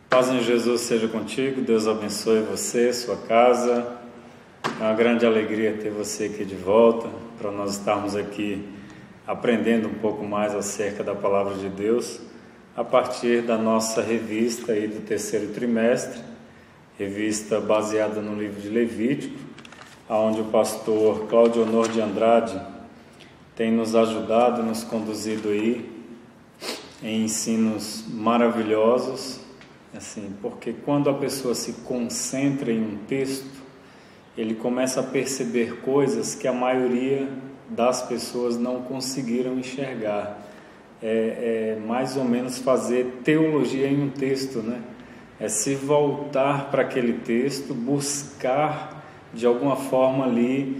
Paz em Jesus seja contigo, Deus abençoe você, sua casa. É uma grande alegria ter você aqui de volta, para nós estarmos aqui aprendendo um pouco mais acerca da Palavra de Deus, a partir da nossa revista aí do terceiro trimestre, revista baseada no livro de Levítico, onde o pastor Cláudio Honor de Andrade tem nos ajudado, nos conduzido aí em ensinos maravilhosos, assim, porque quando a pessoa se concentra em um texto, ele começa a perceber coisas que a maioria das pessoas não conseguiram enxergar. É mais ou menos fazer teologia em um texto, né? É se voltar para aquele texto, buscar de alguma forma ali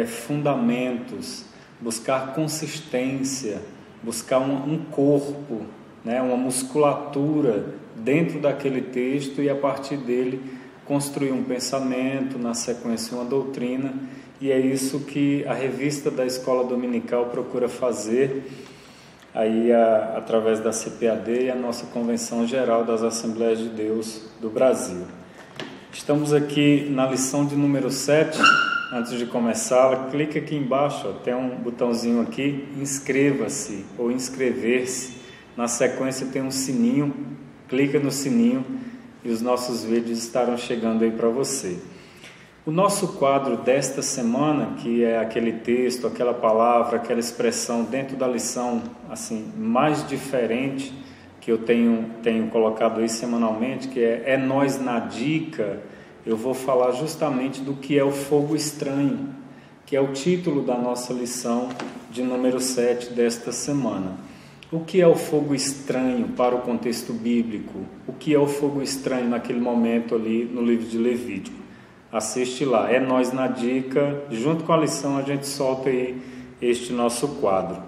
fundamentos, buscar consistência, buscar um corpo, né? Uma musculatura dentro daquele texto e a partir dele construir um pensamento, na sequência uma doutrina, e é isso que a revista da Escola Dominical procura fazer aí através da CPAD e a nossa Convenção Geral das Assembleias de Deus do Brasil. Estamos aqui na lição de número 7. Antes de começá-la, clique aqui embaixo, tem um botãozinho aqui, inscreva-se ou inscrever-se. Na sequência tem um sininho, clica no sininho e os nossos vídeos estarão chegando aí para você. O nosso quadro desta semana, que é aquele texto, aquela palavra, aquela expressão dentro da lição assim, mais diferente que eu tenho colocado aí semanalmente, que é Nós na Dica. Eu vou falar justamente do que é o fogo estranho, que é o título da nossa lição de número 7 desta semana. O que é o fogo estranho para o contexto bíblico? O que é o fogo estranho naquele momento ali no livro de Levítico? Assiste lá, é Nós na Dica. Junto com a lição a gente solta aí este nosso quadro.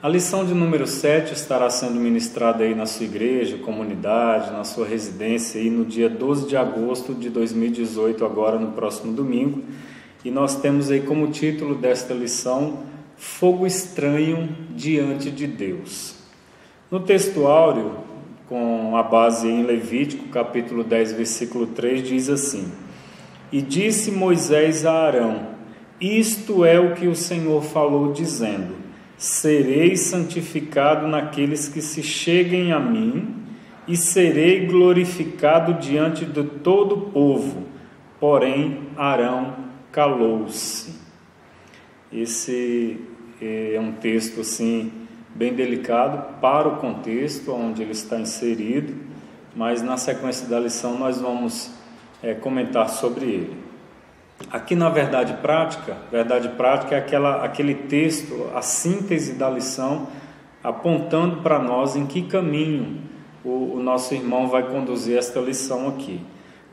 A lição de número 7 estará sendo ministrada aí na sua igreja, comunidade, na sua residência aí no dia 12 de agosto de 2018, agora no próximo domingo. E nós temos aí como título desta lição, Fogo Estranho diante de Deus. No texto áureo, com a base em Levítico, capítulo 10, versículo 3, diz assim: E disse Moisés a Arão, isto é o que o Senhor falou, dizendo: Serei santificado naqueles que se cheguem a mim, e serei glorificado diante de todo o povo. Porém, Arão calou-se. Esse é um texto assim bem delicado para o contexto onde ele está inserido, mas na sequência da lição nós vamos comentar sobre ele. Aqui na verdade prática é aquele texto, a síntese da lição, apontando para nós em que caminho o nosso irmão vai conduzir esta lição aqui.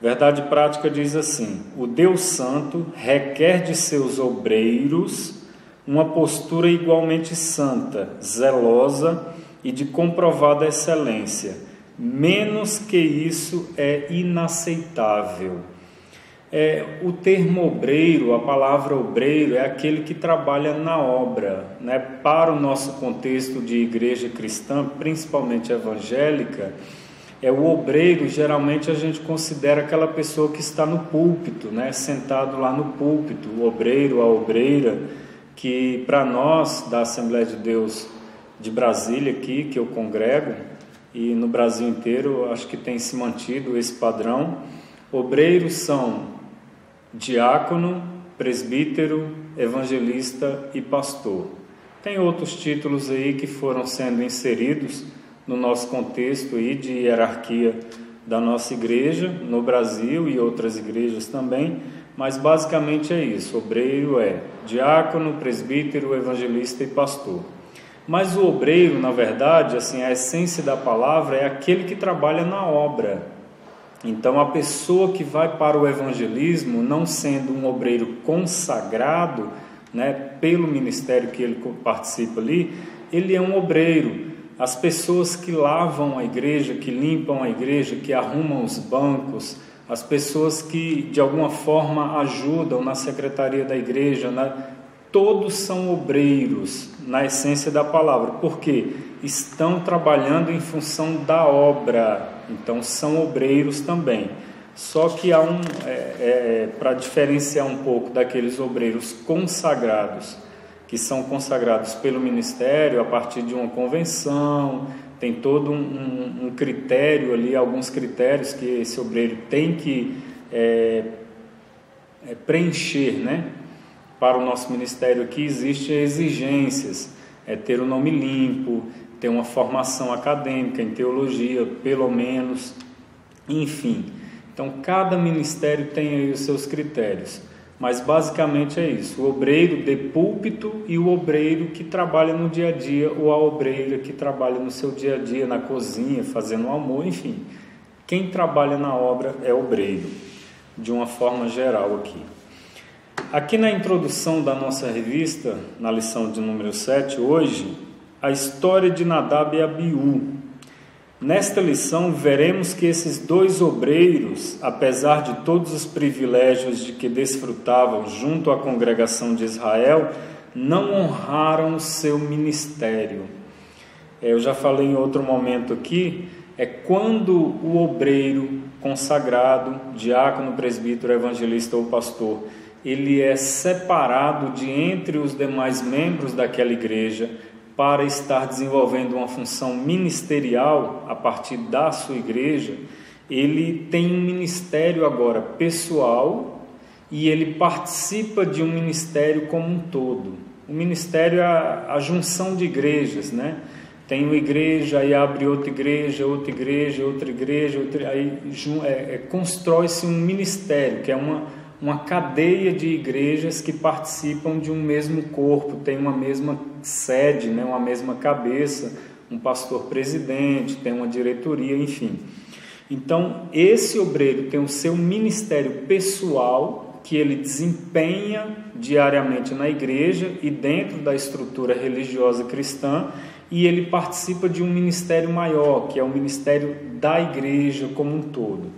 Verdade prática diz assim: o Deus Santo requer de seus obreiros uma postura igualmente santa, zelosa e de comprovada excelência. Menos que isso é inaceitável. O termo obreiro, a palavra obreiro, é aquele que trabalha na obra, né? Para o nosso contexto de igreja cristã, principalmente evangélica, o obreiro, geralmente a gente considera aquela pessoa que está no púlpito, né? Sentado lá no púlpito, o obreiro, a obreira, que para nós da Assembleia de Deus de Brasília aqui, que eu congrego, e no Brasil inteiro acho que tem se mantido esse padrão, obreiros são diácono, presbítero, evangelista e pastor. Tem outros títulos aí que foram sendo inseridos no nosso contexto aí de hierarquia da nossa igreja no Brasil e outras igrejas também, mas basicamente é isso. Obreiro é diácono, presbítero, evangelista e pastor. Mas o obreiro, na verdade, assim, a essência da palavra é aquele que trabalha na obra. Então a pessoa que vai para o evangelismo, não sendo um obreiro consagrado, né, pelo ministério que ele participa ali, ele é um obreiro. As pessoas que lavam a igreja, que limpam a igreja, que arrumam os bancos, as pessoas que de alguma forma ajudam na secretaria da igreja, todos são obreiros na essência da palavra. Por quê? estão trabalhando em função da obra, então são obreiros também. Só que há para diferenciar um pouco daqueles obreiros consagrados, que são consagrados pelo ministério a partir de uma convenção, tem todo um critério ali, alguns critérios que esse obreiro tem que preencher, né? Para o nosso ministério aqui existem exigências, ter o nome limpo, ter uma formação acadêmica em teologia, pelo menos, enfim. Então, cada ministério tem aí os seus critérios, mas basicamente é isso: o obreiro de púlpito e o obreiro que trabalha no dia a dia, ou a obreira que trabalha no seu dia a dia, na cozinha, fazendo o almoço, enfim. Quem trabalha na obra é obreiro, de uma forma geral aqui. Aqui na introdução da nossa revista, na lição de número 7, hoje, a história de Nadab e Abiú. Nesta lição, veremos que esses dois obreiros, apesar de todos os privilégios de que desfrutavam junto à congregação de Israel, não honraram o seu ministério. Eu já falei em outro momento aqui, quando o obreiro consagrado, diácono, presbítero, evangelista ou pastor, ele é separado de entre os demais membros daquela igreja para estar desenvolvendo uma função ministerial a partir da sua igreja, ele tem um ministério agora pessoal e ele participa de um ministério como um todo. O ministério é a junção de igrejas, né? Tem uma igreja, aí abre outra igreja, outra igreja, outra igreja, aí constrói-se um ministério, que é uma cadeia de igrejas que participam de um mesmo corpo, tem uma mesma sede, né, uma mesma cabeça, um pastor presidente, tem uma diretoria, enfim. Então, esse obreiro tem o seu ministério pessoal, que ele desempenha diariamente na igreja e dentro da estrutura religiosa cristã, e ele participa de um ministério maior, que é o ministério da igreja como um todo.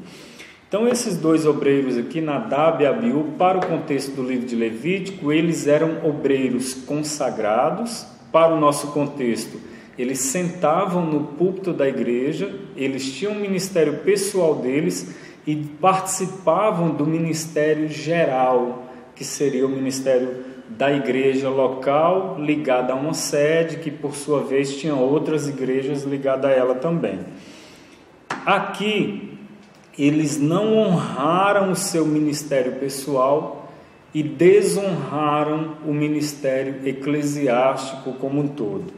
Então, esses dois obreiros aqui, Nadab e Abiú, para o contexto do livro de Levítico, eles eram obreiros consagrados. Para o nosso contexto, eles sentavam no púlpito da igreja, eles tinham um ministério pessoal deles e participavam do ministério geral, que seria o ministério da igreja local, ligada a uma sede, que por sua vez tinha outras igrejas ligadas a ela também. Aqui, eles não honraram o seu ministério pessoal e desonraram o ministério eclesiástico como um todo.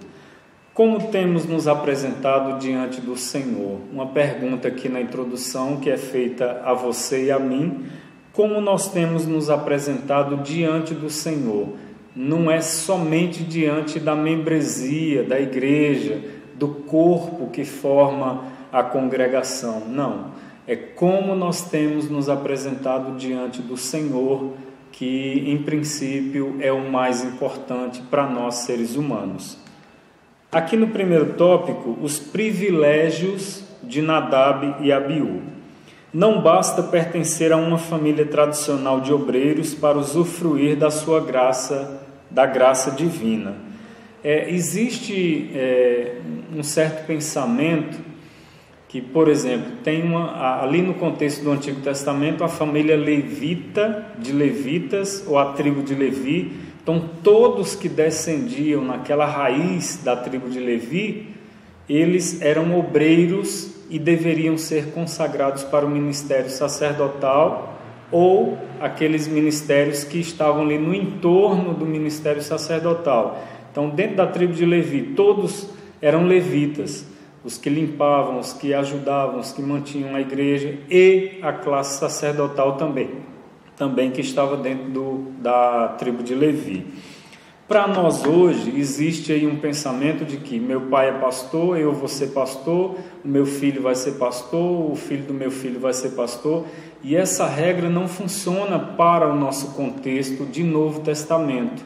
Como temos nos apresentado diante do Senhor? Uma pergunta aqui na introdução que é feita a você e a mim: como nós temos nos apresentado diante do Senhor? Não é somente diante da membresia, da igreja, do corpo que forma a congregação, não. É como nós temos nos apresentado diante do Senhor, que em princípio é o mais importante para nós seres humanos. Aqui no primeiro tópico, os privilégios de Nadab e Abiú. Não basta pertencer a uma família tradicional de obreiros para usufruir da sua graça, da graça divina. Existe um certo pensamento que, por exemplo, tem ali no contexto do Antigo Testamento, a família levita, de levitas, ou a tribo de Levi. Então, todos que descendiam naquela raiz da tribo de Levi, eles eram obreiros e deveriam ser consagrados para o ministério sacerdotal ou aqueles ministérios que estavam ali no entorno do ministério sacerdotal. Então, dentro da tribo de Levi, todos eram levitas, os que limpavam, os que ajudavam, os que mantinham a igreja, e a classe sacerdotal também que estava dentro da tribo de Levi. Para nós hoje, existe aí um pensamento de que meu pai é pastor, eu vou ser pastor, o meu filho vai ser pastor, o filho do meu filho vai ser pastor, e essa regra não funciona para o nosso contexto de Novo Testamento.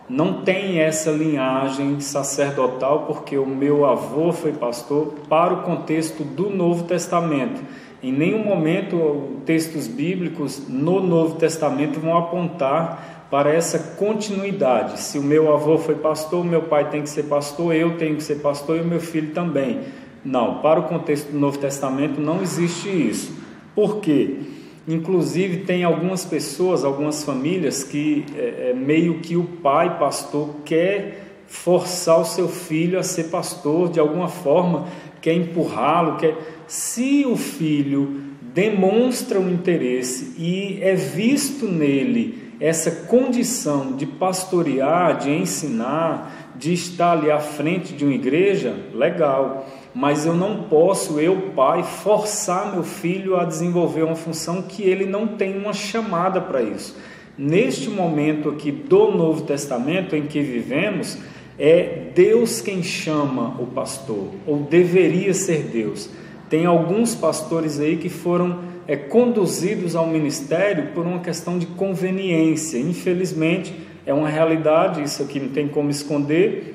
Não tem essa linhagem sacerdotal, porque o meu avô foi pastor, para o contexto do Novo Testamento. Em nenhum momento textos bíblicos no Novo Testamento vão apontar para essa continuidade. Se o meu avô foi pastor, o meu pai tem que ser pastor, eu tenho que ser pastor e o meu filho também. Não, para o contexto do Novo Testamento não existe isso. Por quê? Inclusive tem algumas pessoas, algumas famílias que meio que o pai pastor quer forçar o seu filho a ser pastor, de alguma forma quer empurrá-lo, Se o filho demonstra um interesse e é visto nele essa condição de pastorear, de ensinar, de estar ali à frente de uma igreja, legal, mas eu não posso, pai, forçar meu filho a desenvolver uma função que ele não tem uma chamada para isso. Neste momento aqui do Novo Testamento em que vivemos, é Deus quem chama o pastor, ou deveria ser Deus. Tem alguns pastores aí que foram conduzidos ao ministério por uma questão de conveniência. Infelizmente, é uma realidade, isso aqui não tem como esconder.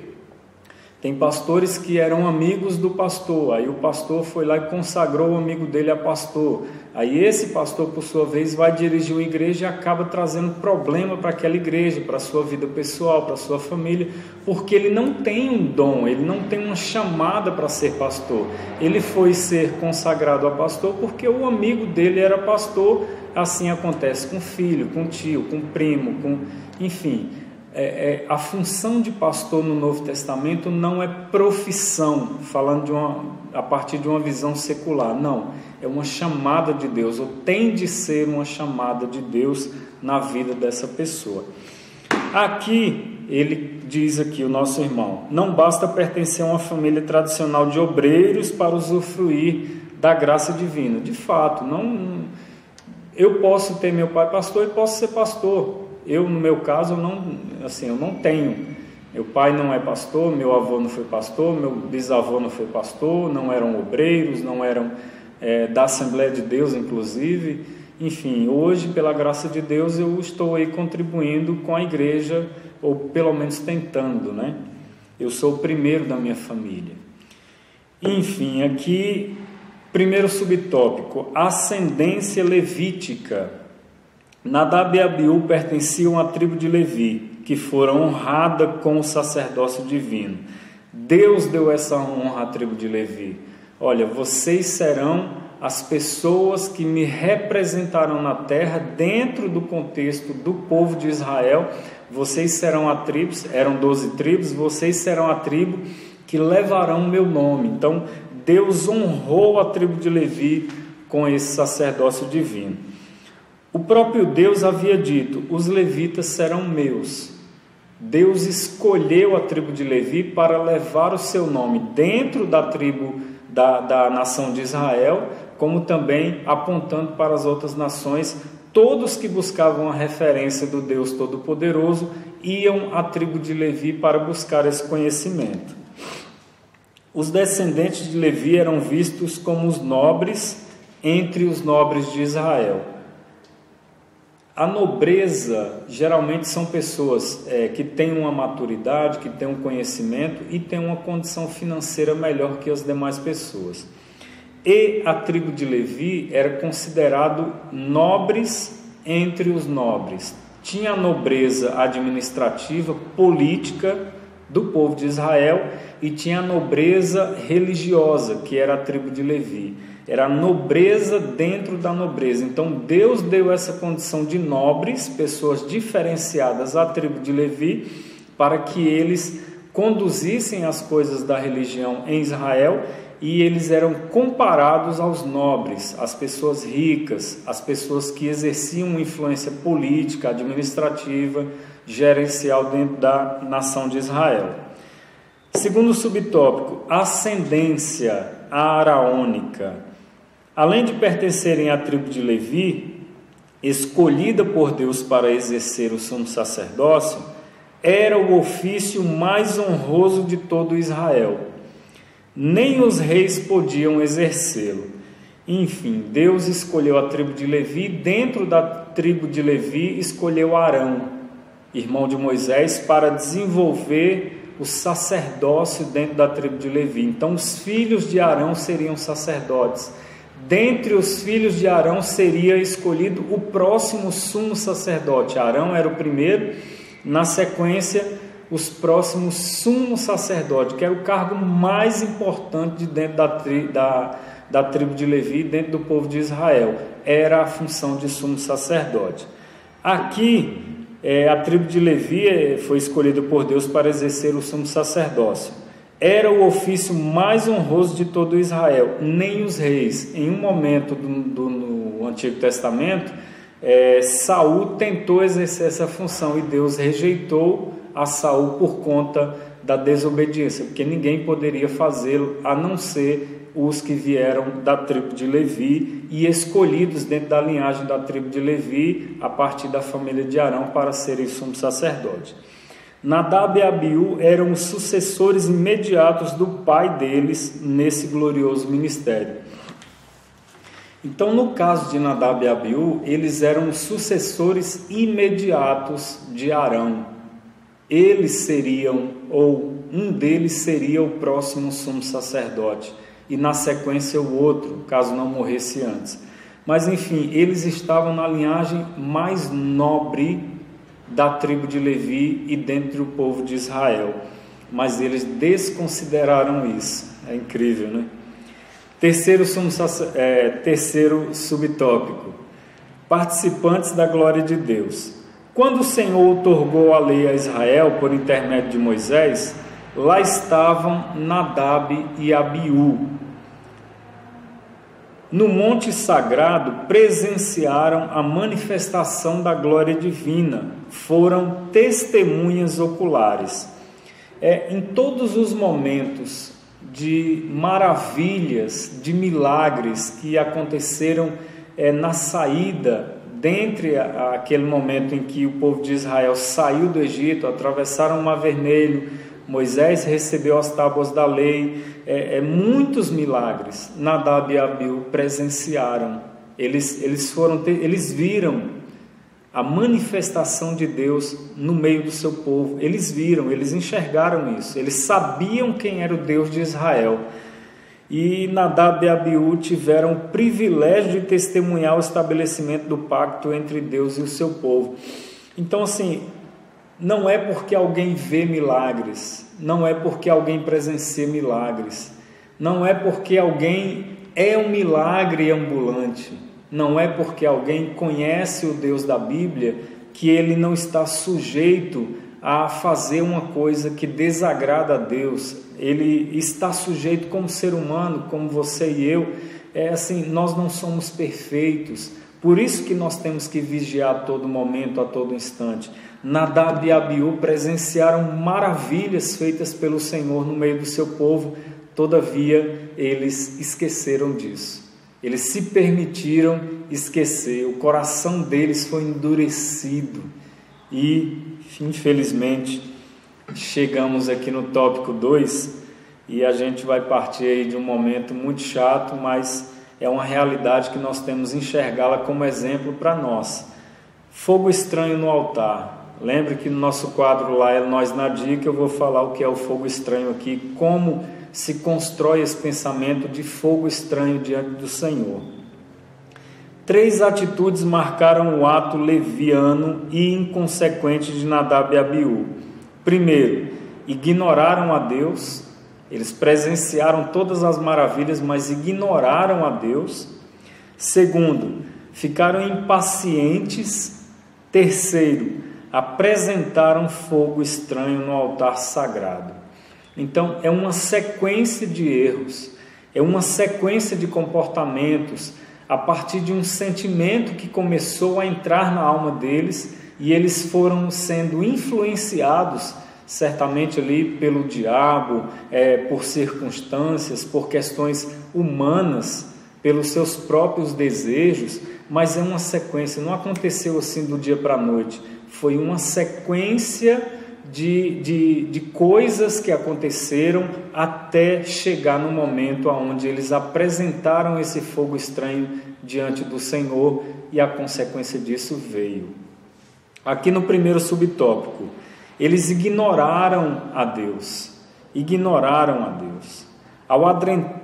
Tem pastores que eram amigos do pastor, aí o pastor foi lá e consagrou o amigo dele a pastor. Aí esse pastor, por sua vez, vai dirigir uma igreja e acaba trazendo problema para aquela igreja, para a sua vida pessoal, para a sua família, porque ele não tem um dom, ele não tem uma chamada para ser pastor. Ele foi ser consagrado a pastor porque o amigo dele era pastor. Assim acontece com filho, com tio, com primo, enfim. A função de pastor no Novo Testamento não é profissão, falando a partir de uma visão secular, não, é uma chamada de Deus, ou tem de ser uma chamada de Deus na vida dessa pessoa. Aqui, ele diz aqui, o nosso irmão, não basta pertencer a uma família tradicional de obreiros para usufruir da graça divina. De fato, eu posso ter meu pai pastor e posso ser pastor. Eu, no meu caso, eu não tenho. Meu pai não é pastor, meu avô não foi pastor, meu bisavô não foi pastor, não eram obreiros, não eram da Assembleia de Deus, inclusive. Enfim, hoje, pela graça de Deus, eu estou aí contribuindo com a igreja, ou pelo menos tentando, né? Eu sou o primeiro da minha família. Enfim, aqui, primeiro subtópico, ascendência levítica. Nadab e Abiú pertenciam à tribo de Levi, que fora honrada com o sacerdócio divino. Deus deu essa honra à tribo de Levi. Olha, vocês serão as pessoas que me representarão na terra dentro do contexto do povo de Israel. Vocês serão a tribo, eram 12 tribos, vocês serão a tribo que levarão o meu nome. Então, Deus honrou a tribo de Levi com esse sacerdócio divino. O próprio Deus havia dito, os levitas serão meus. Deus escolheu a tribo de Levi para levar o seu nome dentro da tribo da nação de Israel, como também apontando para as outras nações. Todos que buscavam a referência do Deus Todo-Poderoso iam à tribo de Levi para buscar esse conhecimento. Os descendentes de Levi eram vistos como os nobres entre os nobres de Israel. A nobreza geralmente são pessoas que têm uma maturidade, que têm um conhecimento e têm uma condição financeira melhor que as demais pessoas. E a tribo de Levi era considerado nobres entre os nobres. Tinha a nobreza administrativa, política do povo de Israel e tinha a nobreza religiosa, que era a tribo de Levi. Era a nobreza dentro da nobreza. Então Deus deu essa condição de nobres, pessoas diferenciadas à tribo de Levi, para que eles conduzissem as coisas da religião em Israel, e eles eram comparados aos nobres, às pessoas ricas, às pessoas que exerciam influência política, administrativa, gerencial dentro da nação de Israel. Segundo subtópico, ascendência araônica. Além de pertencerem à tribo de Levi, escolhida por Deus para exercer o sumo sacerdócio, era o ofício mais honroso de todo Israel. Nem os reis podiam exercê-lo. Enfim, Deus escolheu a tribo de Levi, dentro da tribo de Levi escolheu Arão, irmão de Moisés, para desenvolver o sacerdócio dentro da tribo de Levi. Então os filhos de Arão seriam sacerdotes. dentre os filhos de Arão seria escolhido o próximo sumo sacerdote. Arão era o primeiro, na sequência, os próximos sumos sacerdotes, que era o cargo mais importante dentro da tribo de Levi, dentro do povo de Israel, era a função de sumo sacerdote. Aqui, a tribo de Levi foi escolhida por Deus para exercer o sumo sacerdócio. Era o ofício mais honroso de todo Israel. Nem os reis, em um momento no Antigo Testamento, Saul tentou exercer essa função e Deus rejeitou a Saul por conta da desobediência, porque ninguém poderia fazê-lo a não ser os que vieram da tribo de Levi e escolhidos dentro da linhagem da tribo de Levi a partir da família de Arão para serem sumo sacerdote. Nadab e Abiú eram os sucessores imediatos do pai deles nesse glorioso ministério. Então, no caso de Nadab e Abiú, eles eram os sucessores imediatos de Arão. Eles seriam, ou um deles seria o próximo sumo sacerdote, e na sequência o outro, caso não morresse antes. Mas enfim, eles estavam na linhagem mais nobre da tribo de Levi e dentre o povo de Israel, mas eles desconsideraram isso. É incrível, né? Terceiro subtópico: participantes da glória de Deus. Quando o Senhor outorgou a lei a Israel por intermédio de Moisés, lá estavam Nadab e Abiú. No monte sagrado presenciaram a manifestação da glória divina, foram testemunhas oculares. Em todos os momentos de maravilhas, de milagres que aconteceram na saída, dentre aquele momento em que o povo de Israel saiu do Egito, atravessaram o Mar Vermelho, Moisés recebeu as tábuas da lei, muitos milagres Nadab e Abiú presenciaram. Eles viram a manifestação de Deus no meio do seu povo. Eles viram, eles enxergaram isso, eles sabiam quem era o Deus de Israel. E Nadab e Abiú tiveram o privilégio de testemunhar o estabelecimento do pacto entre Deus e o seu povo. Então, assim, não é porque alguém vê milagres, não é porque alguém presencia milagres, não é porque alguém é um milagre ambulante, não é porque alguém conhece o Deus da Bíblia que ele não está sujeito a fazer uma coisa que desagrada a Deus. Ele está sujeito como ser humano, como você e eu. Nós não somos perfeitos, por isso que nós temos que vigiar a todo momento, a todo instante. Nadab e Abiú presenciaram maravilhas feitas pelo Senhor no meio do seu povo, todavia eles esqueceram disso. Eles se permitiram esquecer, o coração deles foi endurecido e, infelizmente, chegamos aqui no tópico 2 e a gente vai partir aí de um momento muito chato, mas é uma realidade que nós temos que enxergá-la como exemplo para nós. Fogo estranho no altar. Lembre que no nosso quadro lá é Nós na Dica, eu vou falar o que é o fogo estranho aqui, como se constrói esse pensamento de fogo estranho diante do Senhor. 3 atitudes marcaram o ato leviano e inconsequente de Nadab e Abiú. Primeiro, ignoraram a Deus. Eles presenciaram todas as maravilhas, mas ignoraram a Deus. Segundo, ficaram impacientes. Terceiro, apresentaram fogo estranho no altar sagrado. Então, é uma sequência de erros, é uma sequência de comportamentos a partir de um sentimento que começou a entrar na alma deles e eles foram sendo influenciados, certamente ali pelo diabo, por circunstâncias, por questões humanas, pelos seus próprios desejos, mas é uma sequência, não aconteceu assim do dia para a noite, foi uma sequência de coisas que aconteceram até chegar no momento onde eles apresentaram esse fogo estranho diante do Senhor e a consequência disso veio. Aqui no primeiro subtópico, eles ignoraram a Deus,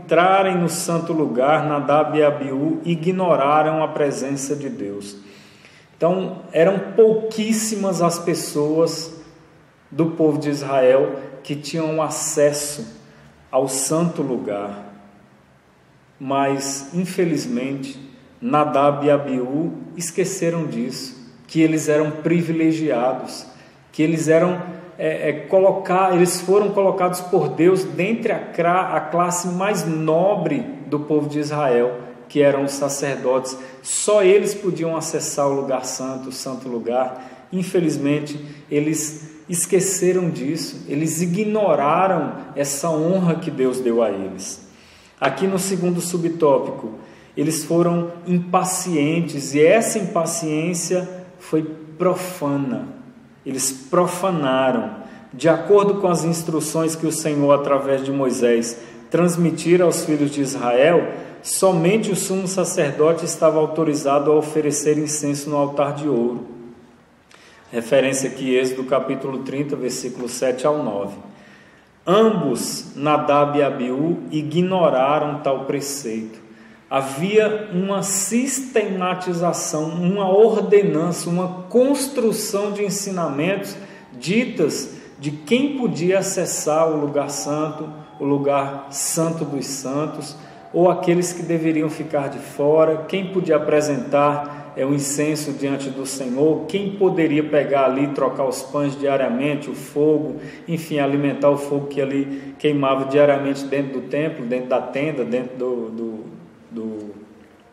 entrarem no santo lugar, Nadab e Abiú ignoraram a presença de Deus. Então, eram pouquíssimas as pessoas do povo de Israel que tinham acesso ao santo lugar. Mas, infelizmente, Nadab e Abiú esqueceram disso, que eles eram privilegiados, que eles eram eles foram colocados por Deus dentre a classe mais nobre do povo de Israel, que eram os sacerdotes. Só eles podiam acessar o lugar santo, o santo lugar. Infelizmente, eles esqueceram disso, eles ignoraram essa honra que Deus deu a eles. Aqui no segundo subtópico, eles foram impacientes, e essa impaciência foi profana. Eles profanaram, de acordo com as instruções que o Senhor, através de Moisés, transmitira aos filhos de Israel. Somente o sumo sacerdote estava autorizado a oferecer incenso no altar de ouro. Referência aqui, Êxodo capítulo 30, versículos 7 ao 9. Ambos, Nadab e Abiú, ignoraram tal preceito. Havia uma sistematização, uma ordenança, uma construção de ensinamentos ditas de quem podia acessar o lugar santo dos santos, ou aqueles que deveriam ficar de fora, quem podia apresentar o incenso diante do Senhor, quem poderia pegar ali, trocar os pães diariamente, o fogo, enfim, alimentar o fogo que ali queimava diariamente dentro do templo, dentro da tenda, dentro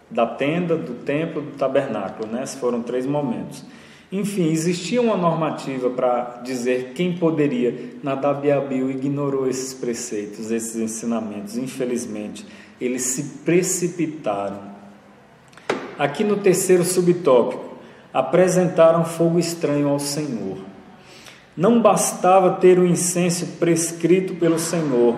da tenda, do templo, do tabernáculo, né? Esses foram 3 momentos. Enfim, existia uma normativa para dizer quem poderia. Nadab e Abiú ignorou esses preceitos, esses ensinamentos. Infelizmente, eles se precipitaram. Aqui no terceiro subtópico, apresentaram fogo estranho ao Senhor. Não bastava ter o incenso prescrito pelo Senhor,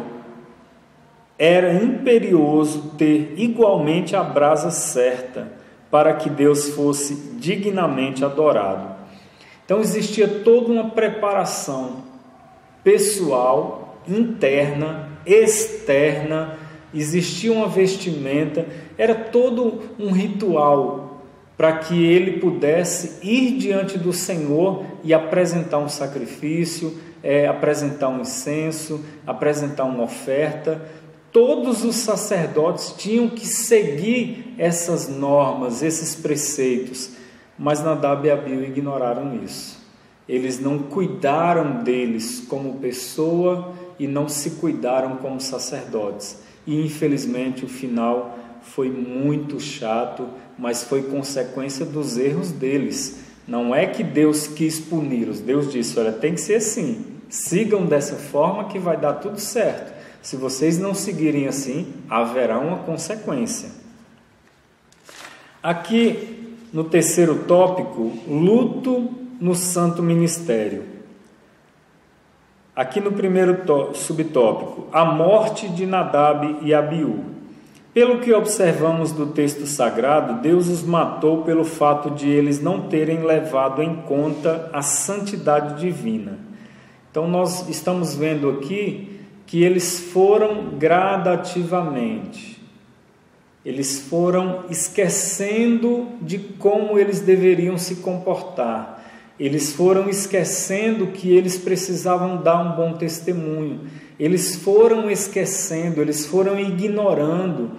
era imperioso ter igualmente a brasa certa, para que Deus fosse dignamente adorado. Então existia toda uma preparação pessoal, interna, externa, existia uma vestimenta, era todo um ritual para que ele pudesse ir diante do Senhor e apresentar um sacrifício, apresentar um incenso, apresentar uma oferta. Todos os sacerdotes tinham que seguir essas normas, esses preceitos, mas Nadab e Abiú ignoraram isso. Eles não cuidaram deles como pessoa e não se cuidaram como sacerdotes. E infelizmente o final foi muito chato, mas foi consequência dos erros deles. Não é que Deus quis puni-los, Deus disse: olha, tem que ser assim, sigam dessa forma que vai dar tudo certo. Se vocês não seguirem assim, haverá uma consequência. Aqui no terceiro tópico, luto no santo ministério. Aqui no primeiro subtópico, a morte de Nadab e Abiú. Pelo que observamos do texto sagrado, Deus os matou pelo fato de eles não terem levado em conta a santidade divina. Então nós estamos vendo aqui que eles foram gradativamente, eles foram esquecendo de como eles deveriam se comportar, eles foram esquecendo que eles precisavam dar um bom testemunho, eles foram esquecendo, eles foram ignorando,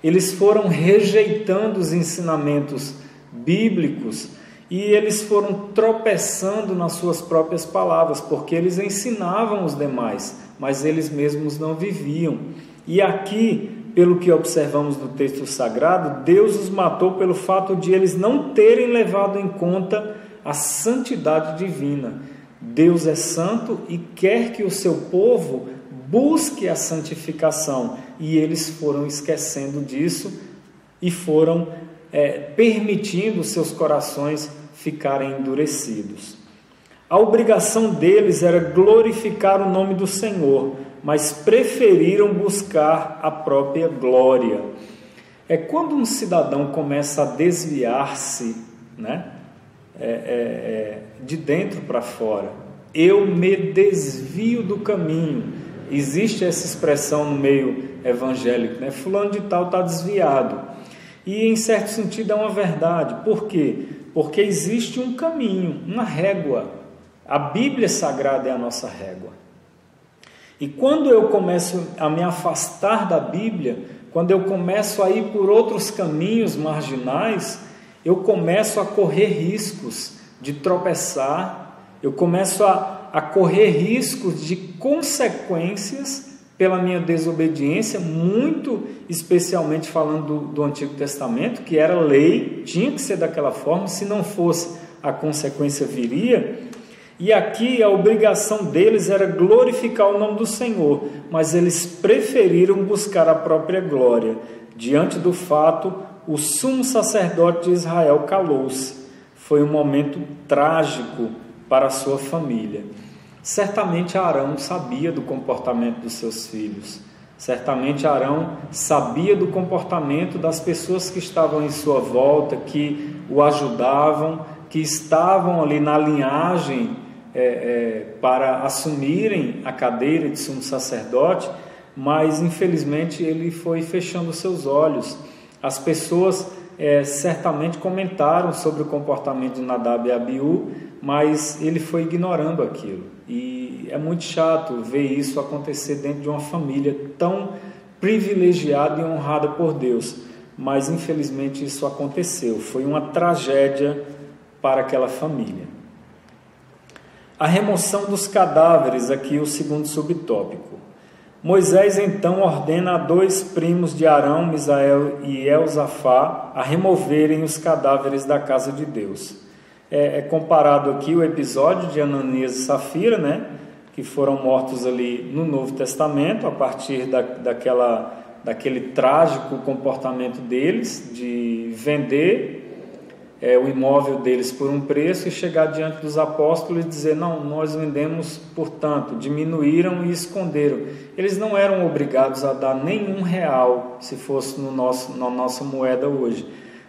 eles foram rejeitando os ensinamentos bíblicos e eles foram tropeçando nas suas próprias palavras, porque eles ensinavam os demais, mas eles mesmos não viviam. E aqui, pelo que observamos no texto sagrado, Deus os matou pelo fato de eles não terem levado em conta a santidade divina. Deus é santo e quer que o seu povo busque a santificação, e eles foram esquecendo disso e foram permitindo seus corações ficarem endurecidos. A obrigação deles era glorificar o nome do Senhor, mas preferiram buscar a própria glória. Quando um cidadão começa a desviar-se, né, de dentro para fora, eu me desvio do caminho, Existe essa expressão no meio evangélico, né? Fulano de tal está desviado. E em certo sentido é uma verdade. Por quê? Porque existe um caminho, uma régua. A Bíblia Sagrada é a nossa régua. E quando eu começo a me afastar da Bíblia, quando eu começo a ir por outros caminhos marginais, eu começo a correr riscos de tropeçar, eu começo a correr riscos de consequências pela minha desobediência, muito especialmente falando do Antigo Testamento, que era lei, tinha que ser daquela forma, se não fosse, a consequência viria. E aqui a obrigação deles era glorificar o nome do Senhor, mas eles preferiram buscar a própria glória. Diante do fato, o sumo sacerdote de Israel calou-se. Foi um momento trágico para a sua família. Certamente Arão sabia do comportamento dos seus filhos. Certamente Arão sabia do comportamento das pessoas que estavam em sua volta, que o ajudavam, que estavam ali na linhagem para assumirem a cadeira de sumo sacerdote, mas infelizmente ele foi fechando seus olhos. As pessoas certamente comentaram sobre o comportamento de Nadab e Abiú, mas ele foi ignorando aquilo. E é muito chato ver isso acontecer dentro de uma família tão privilegiada e honrada por Deus. Mas infelizmente isso aconteceu. Foi uma tragédia para aquela família. A remoção dos cadáveres, aqui o segundo subtópico. Moisés então ordena a 2 primos de Arão, Misael e Elzafá, a removerem os cadáveres da casa de Deus. É comparado aqui o episódio de Ananias e Safira, né, que foram mortos ali no Novo Testamento, a partir daquele trágico comportamento deles, de vender o imóvel deles por um preço e chegar diante dos apóstolos e dizer, não, nós vendemos por tanto. Diminuíram e esconderam. Eles não eram obrigados a dar nenhum real, se fosse na nossa moeda hoje.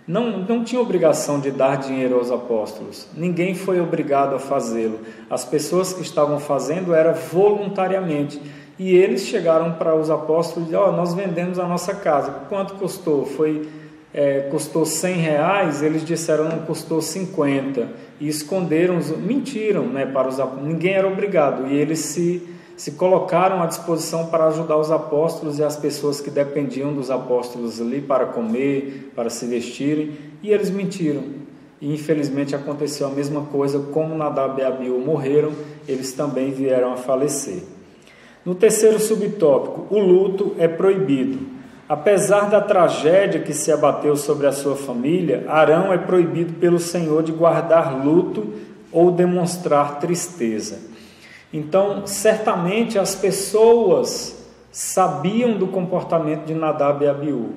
Não tinha obrigação de dar dinheiro aos apóstolos. Ninguém foi obrigado a fazê-lo. As pessoas que estavam fazendo era voluntariamente. E eles chegaram para os apóstolos e disseram, nós vendemos a nossa casa. Quanto custou? Custou R$100, eles disseram não, custou 50, e esconderam, mentiram, né, para os apóstolos. Ninguém era obrigado, e eles se colocaram à disposição para ajudar os apóstolos e as pessoas que dependiam dos apóstolos ali para comer, para se vestirem, e eles mentiram. E infelizmente aconteceu a mesma coisa, como Nadab e Abiú morreram, eles também vieram a falecer. No terceiro subtópico, o luto é proibido. Apesar da tragédia que se abateu sobre a sua família, Arão é proibido pelo Senhor de guardar luto ou demonstrar tristeza. Então, certamente as pessoas sabiam do comportamento de Nadab e Abiú.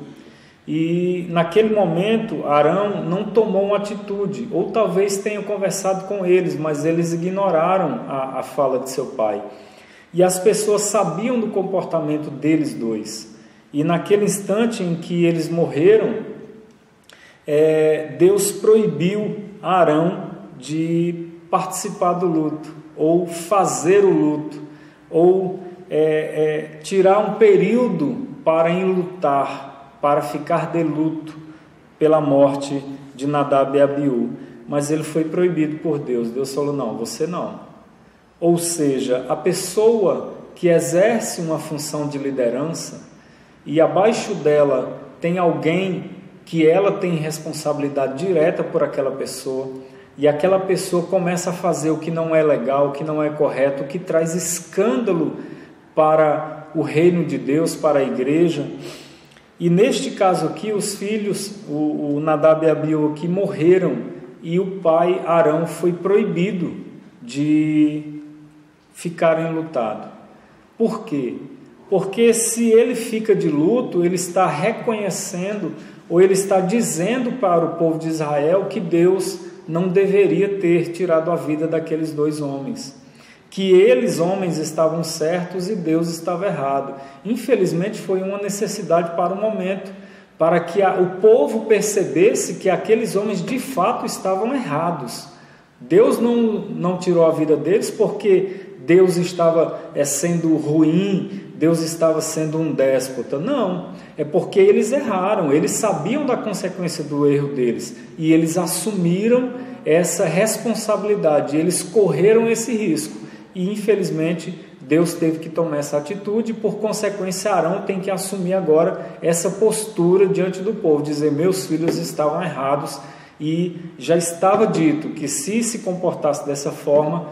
E naquele momento, Arão não tomou uma atitude, ou talvez tenha conversado com eles, mas eles ignoraram a fala de seu pai. E as pessoas sabiam do comportamento deles dois. E naquele instante em que eles morreram, Deus proibiu Arão de participar do luto, ou fazer o luto, ou tirar um período para enlutar, para ficar de luto pela morte de Nadab e Abiú. Mas ele foi proibido por Deus. Deus falou, não, você não. Ou seja, a pessoa que exerce uma função de liderança, e abaixo dela tem alguém que ela tem responsabilidade direta por aquela pessoa, e aquela pessoa começa a fazer o que não é legal, o que não é correto, o que traz escândalo para o reino de Deus, para a igreja. E neste caso aqui, os filhos, o Nadab e Abiú, que morreram, e o pai Arão foi proibido de ficar enlutado. Por quê? Porque se ele fica de luto, ele está reconhecendo, ou ele está dizendo para o povo de Israel que Deus não deveria ter tirado a vida daqueles 2 homens. Que eles, homens, estavam certos e Deus estava errado. Infelizmente foi uma necessidade para o momento, para que o povo percebesse que aqueles homens de fato estavam errados. Deus não tirou a vida deles porque Deus estava sendo ruim, Deus estava sendo um déspota. Não, é porque eles erraram, eles sabiam da consequência do erro deles e eles assumiram essa responsabilidade, eles correram esse risco e infelizmente Deus teve que tomar essa atitude e por consequência Arão tem que assumir agora essa postura diante do povo, dizer: meus filhos estavam errados, e já estava dito que se comportasse dessa forma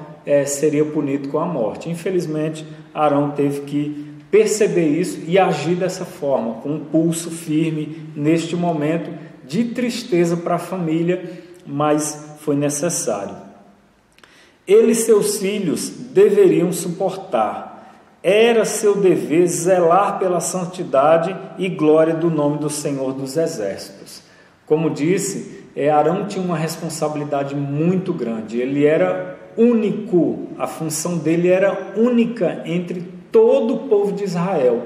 seria punido com a morte. Infelizmente Arão teve que perceber isso e agir dessa forma, com um pulso firme neste momento de tristeza para a família, mas foi necessário. Ele e seus filhos deveriam suportar. Era seu dever zelar pela santidade e glória do nome do Senhor dos Exércitos. Como disse, Arão tinha uma responsabilidade muito grande. Ele era único, a função dele era única entre todo o povo de Israel.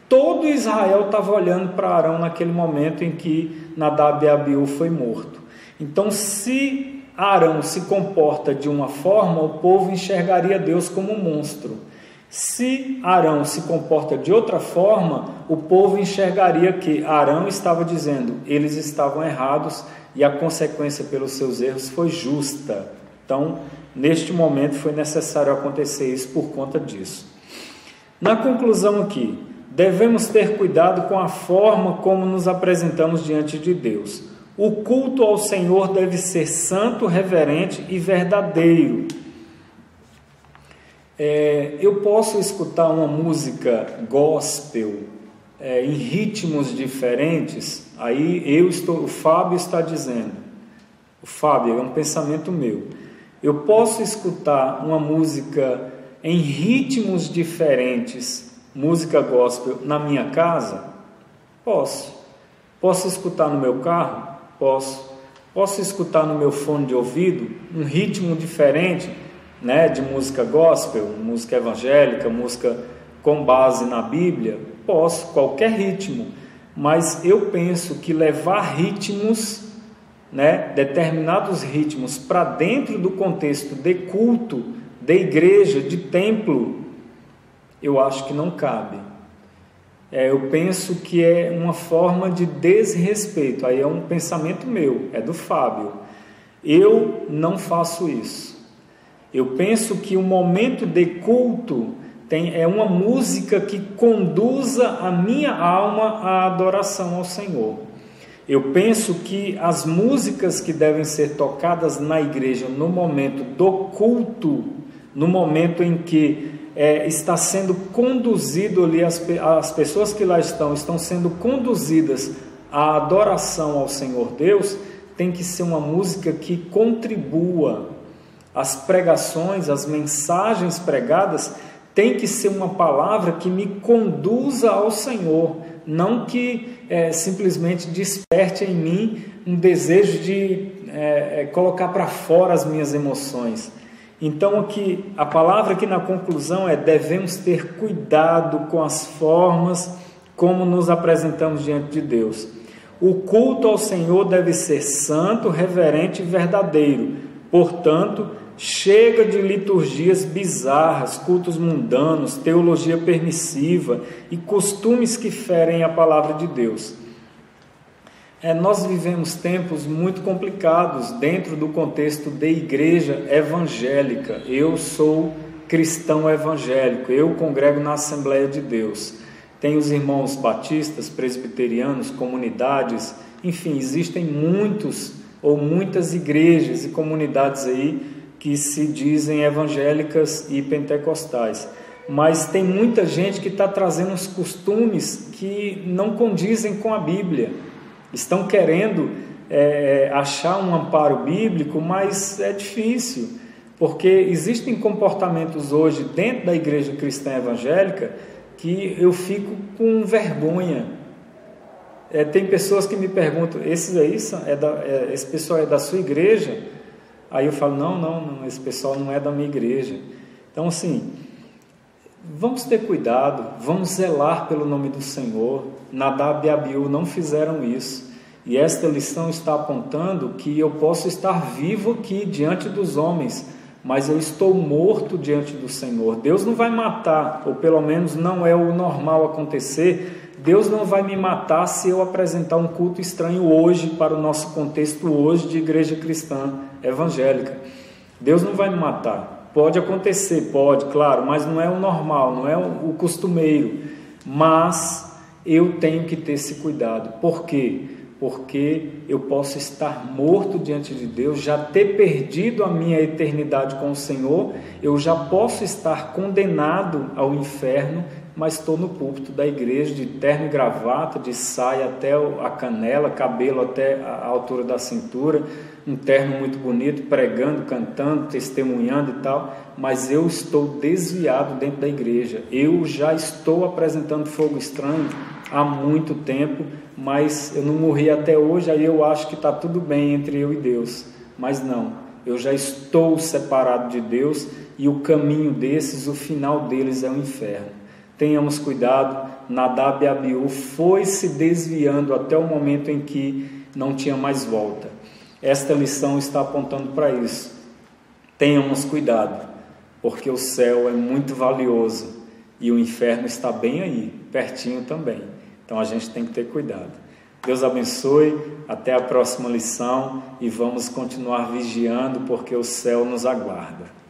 Todo Israel estava olhando para Arão naquele momento em que Nadab e Abiú foi morto. Então, se Arão se comporta de uma forma, o povo enxergaria Deus como um monstro. Se Arão se comporta de outra forma, o povo enxergaria que Arão estava dizendo, eles estavam errados e a consequência pelos seus erros foi justa. Então, neste momento foi necessário acontecer isso por conta disso. Na conclusão aqui, devemos ter cuidado com a forma como nos apresentamos diante de Deus. O culto ao Senhor deve ser santo, reverente e verdadeiro. Eu posso escutar uma música gospel em ritmos diferentes. Aí o Fábio está dizendo, o Fábio, é um pensamento meu. Eu posso escutar uma música em ritmos diferentes, música gospel, na minha casa? Posso. Posso escutar no meu carro? Posso. Posso escutar no meu fone de ouvido um ritmo diferente, de música gospel, música evangélica, música com base na Bíblia? Posso, qualquer ritmo. Mas eu penso que levar ritmos, determinados ritmos para dentro do contexto de culto, de igreja, de templo, eu acho que não cabe. Eu penso que é uma forma de desrespeito. Aí é um pensamento meu, é do Fábio. Eu não faço isso. Eu penso que o momento de culto é uma música que conduza a minha alma à adoração ao Senhor. Eu penso que as músicas que devem ser tocadas na igreja no momento do culto, no momento em que está sendo conduzido ali, as pessoas que lá estão sendo conduzidas à adoração ao Senhor Deus, tem que ser uma música que contribua. As pregações, as mensagens pregadas, tem que ser uma palavra que me conduza ao Senhor, não que simplesmente desperte em mim um desejo de colocar para fora as minhas emoções. Então, aqui, a palavra aqui na conclusão devemos ter cuidado com as formas como nos apresentamos diante de Deus. O culto ao Senhor deve ser santo, reverente e verdadeiro. Portanto, chega de liturgias bizarras, cultos mundanos, teologia permissiva e costumes que ferem a palavra de Deus. Nós vivemos tempos muito complicados dentro do contexto de igreja evangélica. Eu sou cristão evangélico, eu congrego na Assembleia de Deus. Tem os irmãos batistas, presbiterianos, comunidades, enfim, existem muitos ou muitas igrejas e comunidades aí que se dizem evangélicas e pentecostais. Mas tem muita gente que está trazendo uns costumes que não condizem com a Bíblia. Estão querendo achar um amparo bíblico, mas é difícil, porque existem comportamentos hoje dentro da igreja cristã evangélica que eu fico com vergonha. Tem pessoas que me perguntam, esse pessoal é da sua igreja? Aí eu falo, não, esse pessoal não é da minha igreja. Então, assim, vamos ter cuidado, vamos zelar pelo nome do Senhor. Nadab e Abiú não fizeram isso. E esta lição está apontando que eu posso estar vivo aqui diante dos homens, mas eu estou morto diante do Senhor. Deus não vai matar, ou pelo menos não é o normal acontecer. Deus não vai me matar se eu apresentar um culto estranho hoje, para o nosso contexto hoje de igreja cristã evangélica. Deus não vai me matar. Pode acontecer, pode, claro, mas não é o normal, não é o costumeiro. Mas eu tenho que ter esse cuidado. Por quê? Porque eu posso estar morto diante de Deus, já ter perdido a minha eternidade com o Senhor, eu já posso estar condenado ao inferno, mas estou no púlpito da igreja, de terno e gravata, de saia até a canela, cabelo até a altura da cintura, um terno muito bonito, pregando, cantando, testemunhando e tal, mas eu estou desviado dentro da igreja, eu já estou apresentando fogo estranho há muito tempo, mas eu não morri até hoje, aí eu acho que está tudo bem entre eu e Deus, mas não, eu já estou separado de Deus, e o caminho desses, o final deles é o inferno. Tenhamos cuidado. Nadab e Abiú foi se desviando até o momento em que não tinha mais volta. Esta lição está apontando para isso. Tenhamos cuidado, porque o céu é muito valioso e o inferno está bem aí, pertinho também. Então a gente tem que ter cuidado. Deus abençoe, até a próxima lição e vamos continuar vigiando, porque o céu nos aguarda.